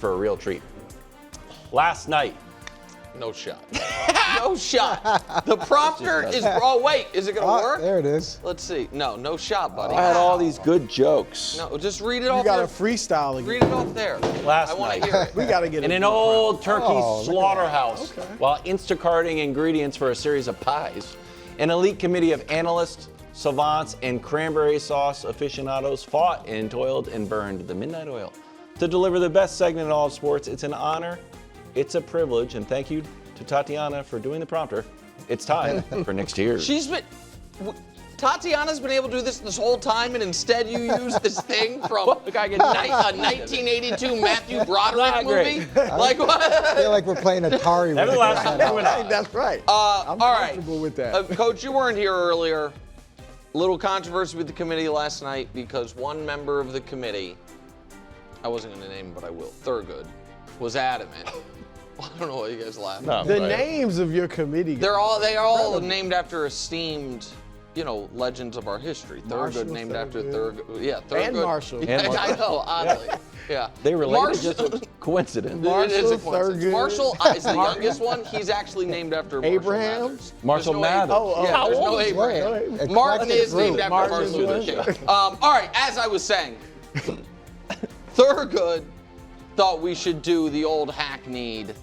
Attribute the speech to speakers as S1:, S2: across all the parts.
S1: for a real treat. Last night.
S2: No shot. No shot. The prompter is, oh wait, is it gonna work?
S3: There it is.
S2: Let's see. No shot, buddy.
S1: I had all these good jokes.
S2: No, just read it off
S4: You got
S2: there.
S4: to freestyle again.
S2: Read it off there.
S1: Last
S2: I want
S1: night.
S2: to hear it.
S4: We got to get
S1: In
S4: it.
S1: an old turkey
S3: look at
S1: slaughterhouse,
S4: that. Okay.
S1: while Instacarting ingredients for a series of pies, an elite committee of analysts, savants, and cranberry sauce aficionados fought and toiled and burned the midnight oil to deliver the best segment in all of sports. It's an honor, it's a privilege, and thank you to Tatiana for doing the prompter. It's time for next year.
S2: Tatiana's been able to do this whole time, and instead you use this thing from a 1982 Matthew Broderick movie? Like what?
S3: I feel like we're playing Atari.
S1: Every last time we went out.
S4: That's right.
S2: all
S4: I'm
S2: right.
S4: comfortable with that.
S2: Coach, you weren't here earlier. Little controversy with the committee last night because one member of the committee, I wasn't going to name him, but I will, Thurgood, was adamant. I don't know why you guys laugh.
S1: No,
S4: The
S1: right.
S4: names of your committee.
S2: They are all named after esteemed, legends of our history.
S4: Marshall
S2: Thurgood named after
S4: Thurgood.
S2: Thurgood. Yeah, Thurgood.
S4: And Marshall.
S2: Yeah, I know, oddly. Yeah.
S1: They related,
S2: Marshall-
S1: just a coincidence.
S2: It is a
S4: Marshall
S2: coincidence.
S4: Thurgood.
S2: Marshall is the youngest one. He's actually named after Marshall
S4: Abraham?
S2: Mathers.
S1: Marshall
S2: There's no
S1: Mathers.
S2: Abraham. Yeah,
S4: How
S2: there's no
S4: old is
S2: Abraham.
S3: Eclectic
S2: Martin is
S3: group.
S2: named after
S4: Martin
S2: Martin
S4: is
S2: Luther
S4: one.
S2: King. All right, as I was saying, Thurgood thought we should do the old hackneyed.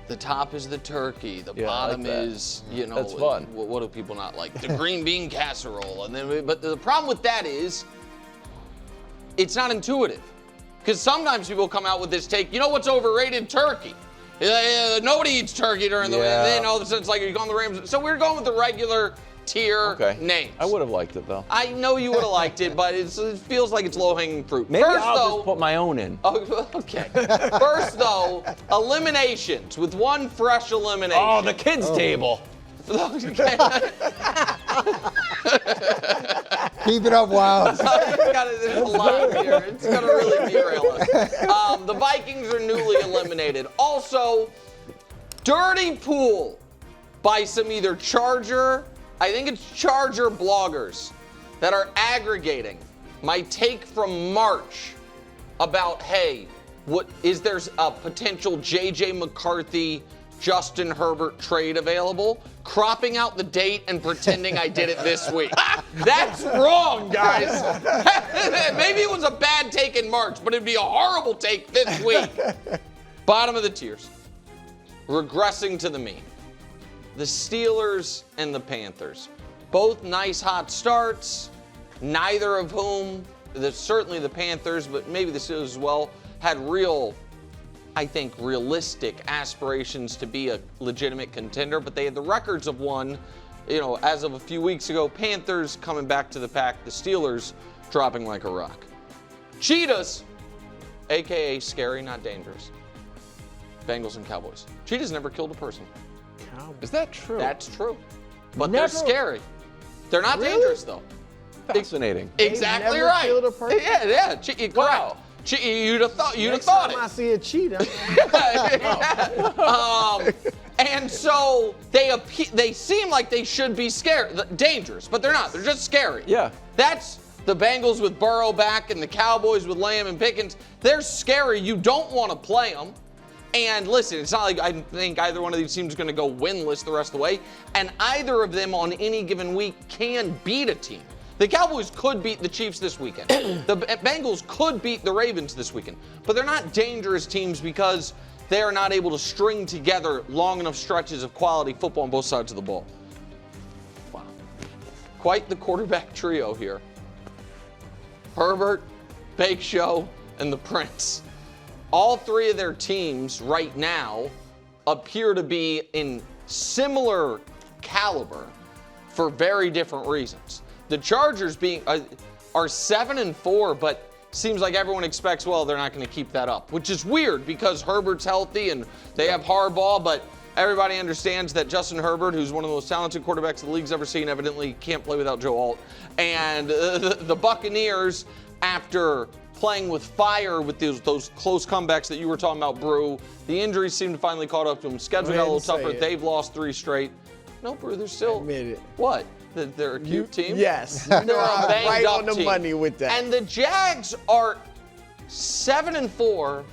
S2: The top is the turkey. The
S1: Yeah, I like
S2: bottom
S1: that.
S2: is,
S1: That's fun.
S2: What do people not like? The green bean casserole. But the problem with that is, it's not intuitive. Because sometimes people come out with this take, you know what's overrated? Turkey. Nobody eats turkey during the week.
S1: Yeah.
S2: Then all of a sudden it's like you're going the Rams. So we're going with the regular tier names.
S1: I would have liked it though.
S2: I know you would have liked it, but it feels like it's low-hanging fruit.
S1: Maybe
S2: First,
S1: I'll
S2: though,
S1: just put my own in.
S2: Oh, okay. First, though, eliminations with one fresh elimination.
S1: Oh, the kids' table.
S3: Keep it up, Wildes.
S2: There's a lot here. It's going to really derail us. The Vikings are newly eliminated. Also, dirty pool by some either Charger, I think it's Charger bloggers that are aggregating my take from March about, hey, is there a potential J.J. McCarthy, Justin Herbert trade available? Cropping out the date and pretending I did it this week. That's wrong, guys. Maybe it was a bad take in March, but it'd be a horrible take this week. Bottom of the tiers. Regressing to the mean. The Steelers and the Panthers. Both nice hot starts, neither of whom, certainly the Panthers, but maybe the Steelers as well, had realistic aspirations to be a legitimate contender, but they had the records of one, as of a few weeks ago. Panthers coming back to the pack, the Steelers dropping like a rock. Cheetahs, AKA scary, not dangerous. Bengals and Cowboys. Cheetahs never killed a person.
S1: Is that true?
S2: That's true. But
S1: Never-
S2: they're scary. They're not dangerous, though.
S1: Fascinating.
S2: Exactly
S4: never
S2: right.
S4: killed a person?
S2: Yeah. Correct. You'd have thought
S4: Next
S2: it.
S4: time I see a cheetah.
S2: And so they seem like they should be dangerous, but they're not. They're just scary.
S1: Yeah.
S2: That's the Bengals with Burrow back and the Cowboys with Lamb and Pickens. They're scary. You don't want to play them. And listen, it's not like I think either one of these teams is going to go winless the rest of the way. And either of them on any given week can beat a team. The Cowboys could beat the Chiefs this weekend. The Bengals could beat the Ravens this weekend. But they're not dangerous teams because they are not able to string together long enough stretches of quality football on both sides of the ball. Wow. Quite the quarterback trio here. Herbert, Bake Show, and the Prince. All three of their teams right now appear to be in similar caliber for very different reasons. The Chargers are 7-4, but seems like everyone expects, well, they're not going to keep that up, which is weird because Herbert's healthy and they have Harbaugh, but everybody understands that Justin Herbert, who's one of the most talented quarterbacks the league's ever seen, evidently can't play without Joe Alt. And the Buccaneers, after playing with fire with those close comebacks that you were talking about, Brew, the injuries seem to finally caught up to them. Schedule got a little tougher. They've lost 3 straight. No, Brew, they're still.
S4: Admit it.
S2: What? They're a cute team?
S4: Yes.
S2: They're a
S4: You're
S2: banged
S4: right
S2: up
S4: on the
S2: team.
S4: money with that.
S2: And the Jags are 7-4,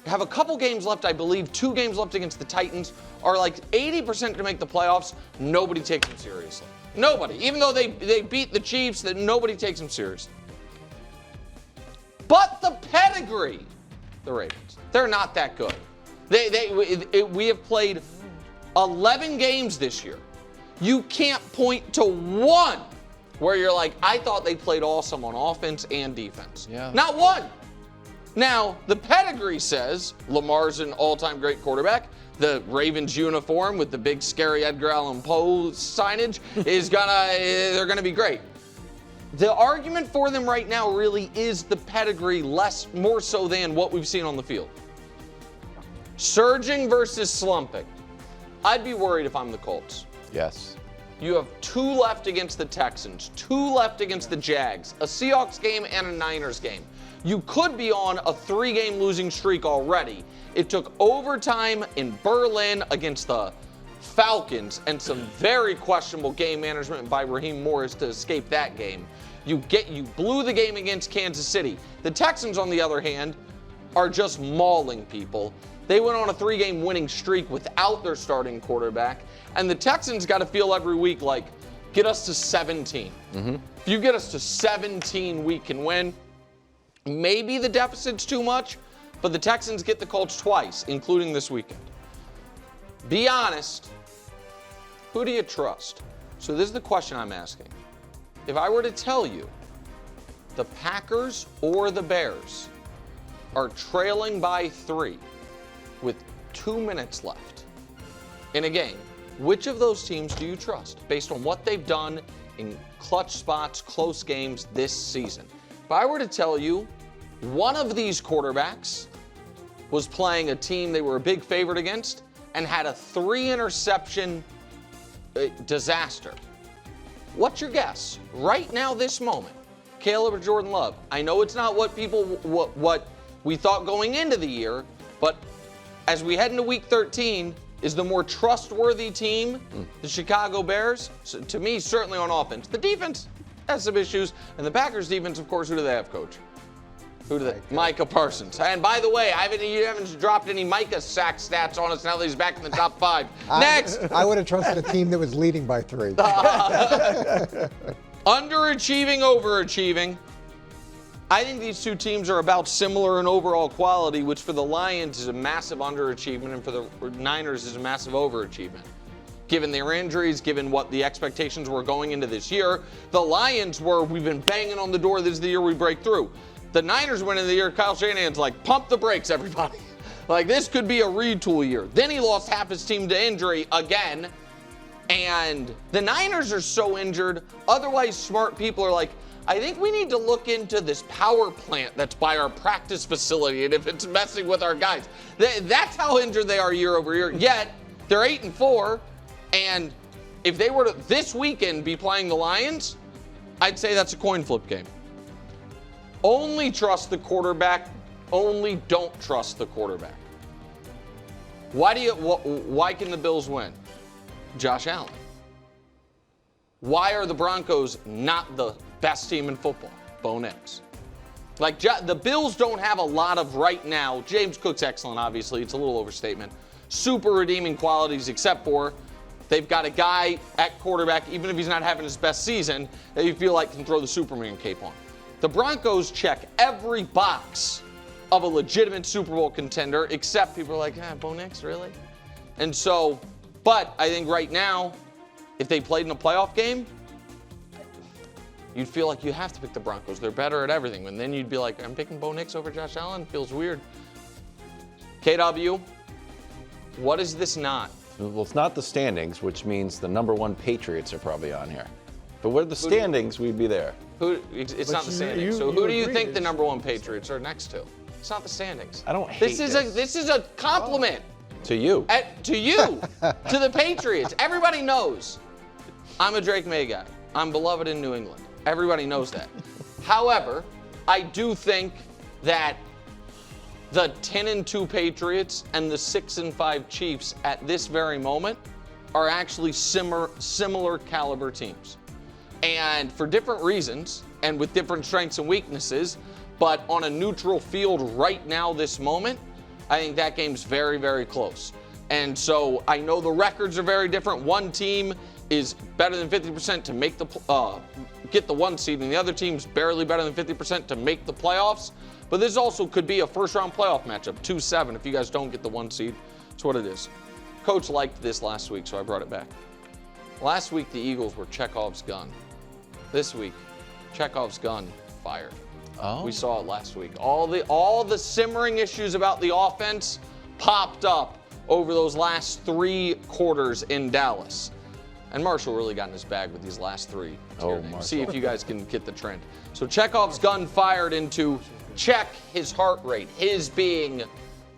S2: have a couple games left, I believe, 2 games left against the Titans, are like 80% to make the playoffs. Nobody takes them seriously. Nobody. Even though they beat the Chiefs, that nobody takes them seriously. But the pedigree, the Ravens, they're not that good. We have played 11 games this year. You can't point to one where you're like, I thought they played awesome on offense and defense.
S1: Yeah.
S2: Not one. Now, the pedigree says Lamar's an all-time great quarterback. The Ravens uniform with the big scary Edgar Allan Poe signage they're gonna be great. The argument for them right now really is the pedigree, more so than what we've seen on the field. Surging versus slumping. I'd be worried if I'm the Colts.
S1: Yes.
S2: You have 2 left against the Texans, 2 left against the Jags, a Seahawks game and a Niners game. You could be on a 3-game losing streak already. It took overtime in Berlin against the Falcons and some very questionable game management by Raheem Morris to escape that game. You blew the game against Kansas City. The Texans, on the other hand, are just mauling people. They went on a 3-game winning streak without their starting quarterback. And the Texans got to feel every week like, get us to 17. If you get us to 17, we can win. Maybe the deficit's too much, but the Texans get the Colts twice, including this weekend. Be honest. Who do you trust? So this is the question I'm asking. If I were to tell you the Packers or the Bears are trailing by 3 with 2 minutes left in a game, which of those teams do you trust based on what they've done in clutch spots, close games this season? If I were to tell you one of these quarterbacks was playing a team they were a big favorite against and had a 3-interception disaster, what's your guess? Right now, this moment, Caleb or Jordan Love? I know it's not what we thought going into the year, but as we head into Week 13, is the more trustworthy team the Chicago Bears? So, to me, certainly on offense. The defense has some issues, and the Packers defense, of course, who do they have, Coach? Who do they? Micah Parsons. And by the way, you haven't dropped any Micah sack stats on us now that he's back in the top 5. Next.
S3: I would have trusted a team that was leading by 3.
S2: Underachieving, overachieving. I think these two teams are about similar in overall quality, which for the Lions is a massive underachievement and for the Niners is a massive overachievement. Given their injuries, given what the expectations were going into this year, the Lions we've been banging on the door, this is the year we break through. The Niners went into the year, Kyle Shanahan's like, pump the brakes, everybody. Like, this could be a retool year. Then he lost half his team to injury again. And the Niners are so injured, otherwise smart people are like, I think we need to look into this power plant that's by our practice facility, and if it's messing with our guys. That's how injured they are year over year. Yet, they're 8-4, and if they were to this weekend be playing the Lions, I'd say that's a coin flip game. Only trust the quarterback, only don't trust the quarterback. Why can the Bills win? Josh Allen. Why are the Broncos not the best team in football? Bo Nix. Like, the Bills don't have a lot of right now. James Cook's excellent, obviously. It's a little overstatement. Super redeeming qualities, except for they've got a guy at quarterback, even if he's not having his best season, that you feel like can throw the Superman cape on. The Broncos check every box of a legitimate Super Bowl contender, except people are like, Bo Nix, really? And so, but I think right now, if they played in a playoff game, you'd feel like you have to pick the Broncos. They're better at everything. And then you'd be like, I'm picking Bo Nix over Josh Allen? Feels weird. KW, what is this not?
S1: Well, it's not the standings, which means the number 1 Patriots are probably on here. But with the standings, we'd be there.
S2: It's not the standings. So who do you think the number 1 Patriots are next to? It's not the standings.
S1: I don't hate this.
S2: This is a compliment.
S1: To you.
S2: To you. To the Patriots. Everybody knows I'm a Drake May guy. I'm beloved in New England. Everybody knows that. However, I do think that the 10-2 Patriots and the 6-5 Chiefs at this very moment are actually similar caliber teams. And for different reasons and with different strengths and weaknesses, but on a neutral field right now, this moment, I think that game's very, very close. And so I know the records are very different. One team is better than 50% to make get the 1 seed, and the other team's barely better than 50% to make the playoffs. But this also could be a first-round playoff matchup, 2-7, if you guys don't get the 1 seed. That's what it is. Coach liked this last week, so I brought it back. Last week, the Eagles were Chekhov's gun. This week, Chekhov's gun fired.
S1: Oh.
S2: We saw it last week. All the simmering issues about the offense popped up over those last 3 quarters in Dallas. And Marshall really got in his bag with these last 3. See if you guys can get the trend. So Chekhov's gun fired into check his heart rate, his being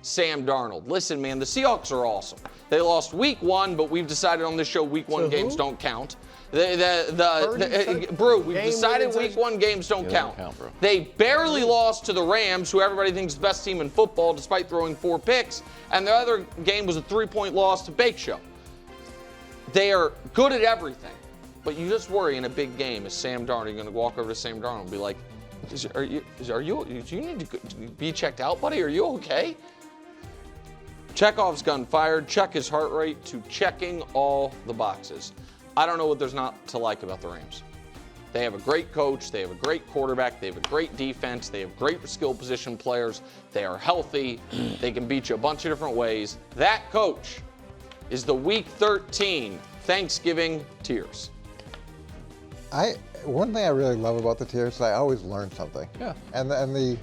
S2: Sam Darnold. Listen, man, the Seahawks are awesome. They lost week 1, but we've decided on this show week 1 games don't count. Brew, we've decided week 1 games don't count.
S1: Bro.
S2: They barely lost to the Rams, who everybody thinks is the best team in football, despite throwing 4 picks. And the other game was a 3-point loss to Bake Show. They are good at everything. But you just worry in a big game, is Sam Darnold, you're going to walk over to Sam Darnold and be like, do you need to be checked out, buddy? Are you okay? Chekhov's gun fired. Check his heart rate to checking all the boxes. I don't know what there's not to like about the Rams. They have a great coach. They have a great quarterback. They have a great defense. They have great skill position players. They are healthy. They can beat you a bunch of different ways. That coach is the Week 13 Thanksgiving tears.
S3: One thing I really love about the tiers is I always learn something.
S1: Yeah.
S3: And the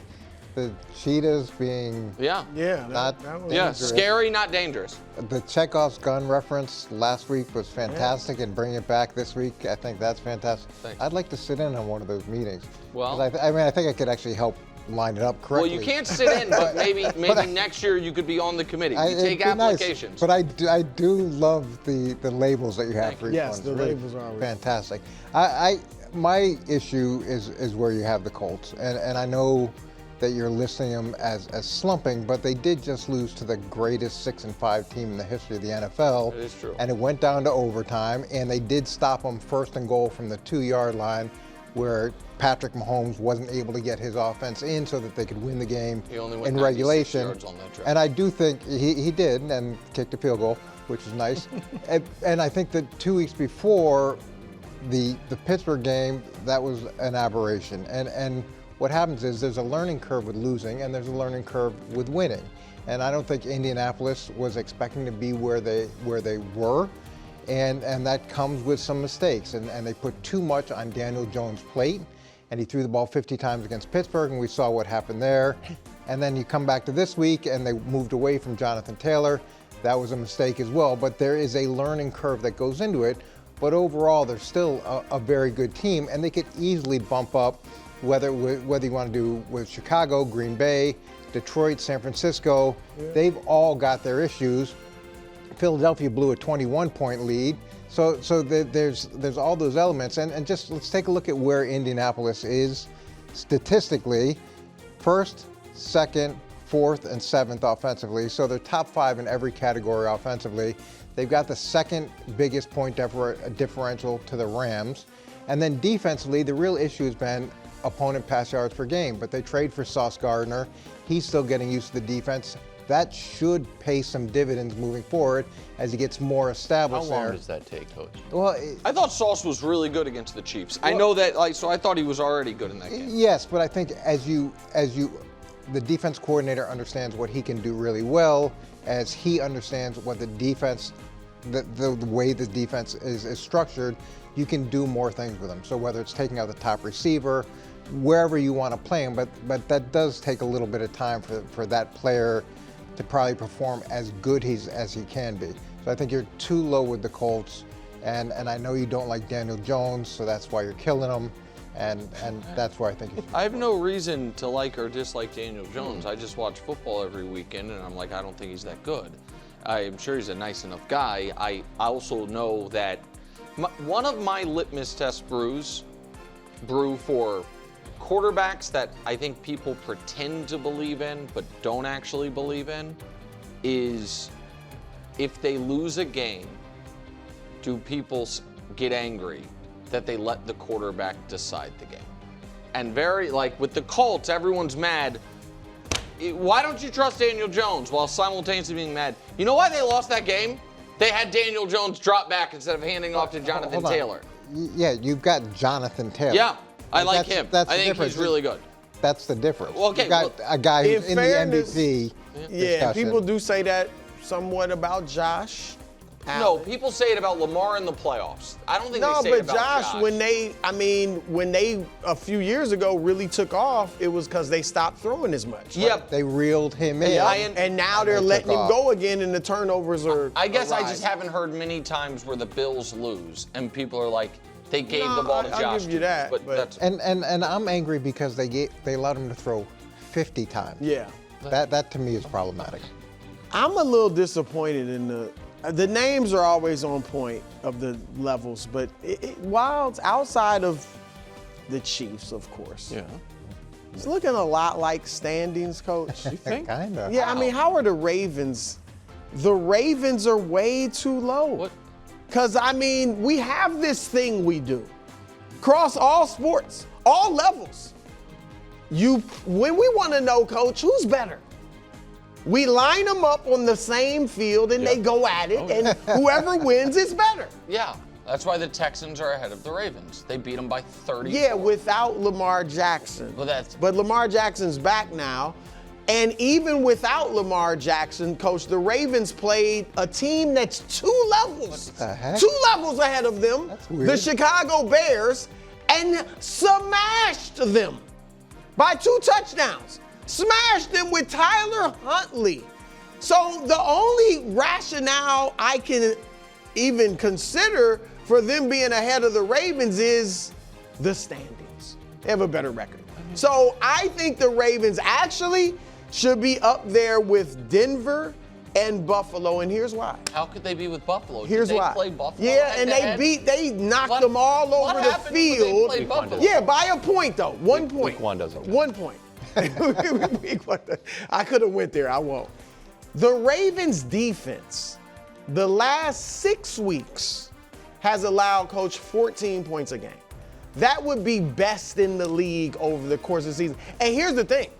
S3: cheetahs being
S2: Yeah.
S3: not
S4: that was-
S2: Yeah,
S3: dangerous.
S2: scary, not dangerous.
S3: The Chekhov's gun reference last week was fantastic, and bringing it back this week, I think that's fantastic.
S2: Thanks.
S3: I'd like to sit in on one of those meetings.
S2: Well-
S3: 'Cause I think I could actually help line it up correctly.
S2: Well, you can't sit in, but maybe next year you could be on the committee. You take
S3: it'd be nice,
S2: applications.
S3: but I do love the labels that you have for each
S4: Yes,
S3: one.
S4: the
S3: It's really
S4: labels are always-
S3: fantastic. My issue is where you have the Colts, and I know that you're listing them as slumping, but they did just lose to the greatest 6-5 team in the history of the NFL.
S2: That is true.
S3: And it went down to overtime, and they did stop them 1st and goal from the 2-yard line, where Patrick Mahomes wasn't able to get his offense in so that they could win the game
S2: He only went
S3: in
S2: 96
S3: regulation.
S2: yards on that drive.
S3: And I do think he did, and kicked a field goal, which is nice. and I think that 2 weeks before the Pittsburgh game, that was an aberration. And what happens is there's a learning curve with losing, and there's a learning curve with winning. And I don't think Indianapolis was expecting to be where they were. And that comes with some mistakes. And they put too much on Daniel Jones' plate. And he threw the ball 50 times against Pittsburgh, and we saw what happened there. And then you come back to this week, and they moved away from Jonathan Taylor. That was a mistake as well. But there is a learning curve that goes into it. But overall, they're still a very good team, and they could easily bump up, whether you want to do with Chicago, Green Bay, Detroit, San Francisco. Yeah. They've all got their issues. Philadelphia blew a 21-point lead. So there's all those elements. And just let's take a look at where Indianapolis is statistically. 1st, 2nd, 4th, and 7th offensively. So they're top 5 in every category offensively. They've got the 2nd biggest point differential to the Rams. And then defensively, the real issue has been opponent pass yards per game. But they trade for Sauce Gardner. He's still getting used to the defense. That should pay some dividends moving forward as he gets more established there.
S1: How long does that take, Coach?
S3: Well,
S2: I thought Sauce was really good against the Chiefs. I know that, so I thought he was already good in that game.
S3: Yes, but I think as the defense coordinator understands what he can do really well, as he understands what the defense, the way the defense is structured, you can do more things with him. So whether it's taking out the top receiver, wherever you want to play him, but that does take a little bit of time for that player to probably perform as good as he can be. So I think you're too low with the Colts, and I know you don't like Daniel Jones, so that's why you're killing him, and that's why I think you should.
S2: I have no reason to like or dislike Daniel Jones. I just watch football every weekend, and I'm like, I don't think he's that good. I'm sure he's a nice enough guy. I also know that one of my litmus test brew for quarterbacks that I think people pretend to believe in but don't actually believe in is if they lose a game, do people get angry that they let the quarterback decide the game? And with the Colts, everyone's mad. why don't you trust Daniel Jones while simultaneously being mad? You know why they lost that game? They had Daniel Jones drop back instead of handing off to Jonathan
S3: Hold on.
S2: Taylor.
S3: Yeah, you've got Jonathan Taylor.
S2: Yeah, I like
S3: That's-
S2: him.
S3: that's
S2: I
S3: the
S2: think
S3: difference.
S2: he's really good.
S3: That's the difference.
S2: Well, okay,
S3: you got
S2: well,
S3: a guy who's in
S4: fairness,
S3: the MVP
S4: Yeah,
S3: discussion.
S4: people do say that somewhat about Josh.
S2: No,
S4: Allen.
S2: people say it about Lamar in the playoffs. I don't think
S4: No,
S2: they say it
S4: but
S2: about
S4: Josh, when they a few years ago really took off, it was because they stopped throwing as much.
S2: Yep.
S3: They reeled him in.
S2: Yeah,
S4: And now they're
S3: they
S4: letting
S3: took
S4: him
S3: off.
S4: go again, and the turnovers are.
S2: I guess I just
S4: rising.
S2: haven't heard many times where the Bills lose and people are like, they gave
S4: No,
S2: the ball to
S4: I'll
S2: Josh.
S4: give you that, but-
S2: that's
S3: And I'm angry because they allowed him to throw 50 times.
S4: Yeah.
S3: That to me is problematic.
S4: I'm a little disappointed in the names are always on point of the levels, but Wildes outside of the Chiefs, of course.
S1: Yeah.
S4: It's looking a lot like standings, Coach.
S1: You think?
S3: Kinda.
S4: Yeah, I mean, how are the Ravens? The Ravens are way too low.
S2: What?
S4: Because, I mean, we have this thing we do across all sports, all levels. When we want to know, Coach, who's better? We line them up on the same field and they go at it, and whoever wins is better.
S2: Yeah, that's why the Texans are ahead of the Ravens. They beat them by 30.
S4: Yeah, without Lamar Jackson.
S2: Well,
S4: But Lamar Jackson's back now. And even without Lamar Jackson, Coach, the Ravens played a team that's 2 levels.
S3: What the heck?
S4: 2 levels ahead of them.
S3: That's weird.
S4: The Chicago Bears, and smashed them by 2 touchdowns. Smashed them with Tyler Huntley. So the only rationale I can even consider for them being ahead of the Ravens is the standings. They have a better record. So I think the Ravens actually should be up there with Denver and Buffalo, and here's why.
S2: How could they be with Buffalo?
S4: Here's
S2: Did they
S4: why.
S2: play Buffalo?
S4: Yeah,
S2: head
S4: and
S2: to head?
S4: they knocked
S2: What-
S4: them all
S2: what
S4: over the
S2: happened when they
S4: field.
S2: played Buffalo?
S4: Yeah, by a point though. 1 point.
S1: Week 1 doesn't count.
S4: 1 point. Week 1. I could have went there. I won't. The Ravens defense, the last 6 weeks, has allowed Coach 14 points a game. That would be best in the league over the course of the season. And here's the thing.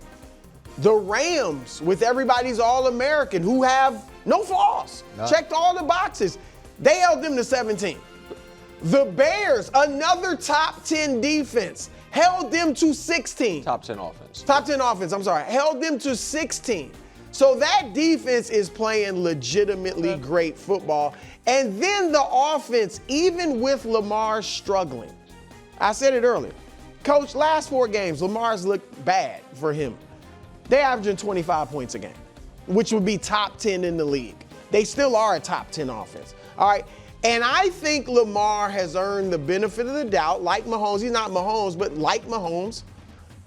S4: The Rams, with everybody's All-American, who have no flaws, checked all the boxes, they held them to 17. The Bears, another top 10 defense, held them to 16.
S2: Top 10 offense.
S4: Top 10 offense, I'm sorry, held them to 16. So that defense is playing legitimately great football. And then the offense, even with Lamar struggling, I said it earlier. Coach, last 4 games, Lamar's looked bad for him. They're averaging 25 points a game, which would be top 10 in the league. They still are a top 10 offense. All right. And I think Lamar has earned the benefit of the doubt, like Mahomes. He's not Mahomes, but like Mahomes,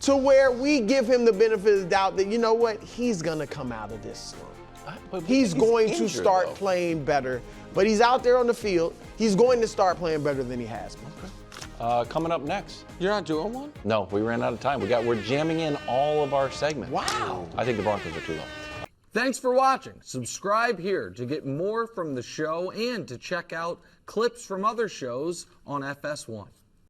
S4: to where we give him the benefit of the doubt that, you know what, he's going to come out of this slump. He's going to
S1: injured,
S4: start
S1: though.
S4: playing better. But he's out there on the field. He's going to start playing better than he has been.
S1: Coming up next.
S2: You're not doing one?
S1: No, we ran out of time. We're jamming in all of our segments.
S4: Wow.
S1: I think the Broncos are too low.
S2: Thanks for watching. Subscribe here to get more from the show and to check out clips from other shows on FS1.